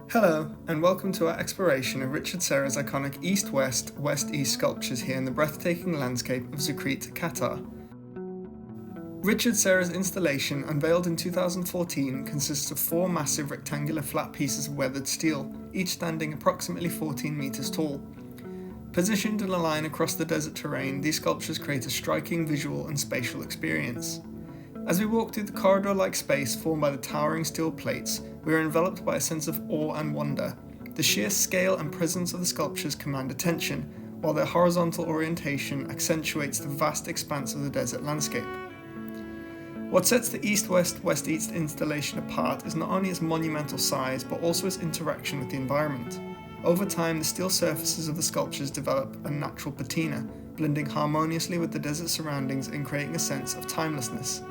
Hello, and welcome to our exploration of Richard Serra's iconic East-West, West-East sculptures here in the breathtaking landscape of Zekrit, Qatar. Richard Serra's installation, unveiled in 2014, consists of four massive rectangular flat pieces of weathered steel, each standing approximately 14 meters tall. Positioned in a line across the desert terrain, these sculptures create a striking visual and spatial experience. As we walk through the corridor-like space formed by the towering steel plates, we are enveloped by a sense of awe and wonder. The sheer scale and presence of the sculptures command attention, while their horizontal orientation accentuates the vast expanse of the desert landscape. What sets the East-West, West-East installation apart is not only its monumental size, but also its interaction with the environment. Over time, the steel surfaces of the sculptures develop a natural patina, blending harmoniously with the desert surroundings and creating a sense of timelessness.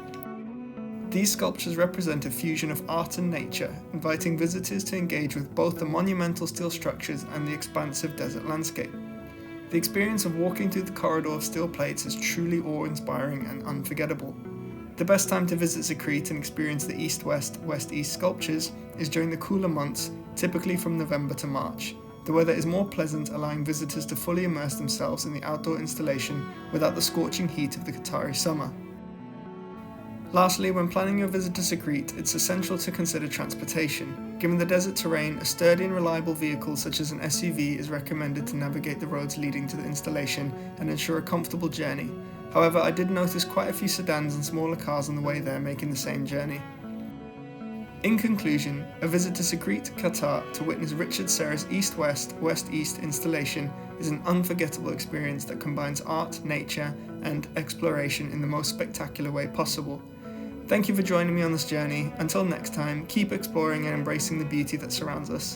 These sculptures represent a fusion of art and nature, inviting visitors to engage with both the monumental steel structures and the expansive desert landscape. The experience of walking through the corridor of steel plates is truly awe-inspiring and unforgettable. The best time to visit Zekrit and experience the East-West, West-East sculptures is during the cooler months, typically from November to March. The weather is more pleasant, allowing visitors to fully immerse themselves in the outdoor installation without the scorching heat of the Qatari summer. Lastly, when planning your visit to Zekrit, it's essential to consider transportation. Given the desert terrain, a sturdy and reliable vehicle such as an SUV is recommended to navigate the roads leading to the installation and ensure a comfortable journey. However, I did notice quite a few sedans and smaller cars on the way there making the same journey. In conclusion, a visit to Zekrit, Qatar to witness Richard Serra's East-West, West-East installation is an unforgettable experience that combines art, nature, and exploration in the most spectacular way possible. Thank you for joining me on this journey. Until next time, keep exploring and embracing the beauty that surrounds us.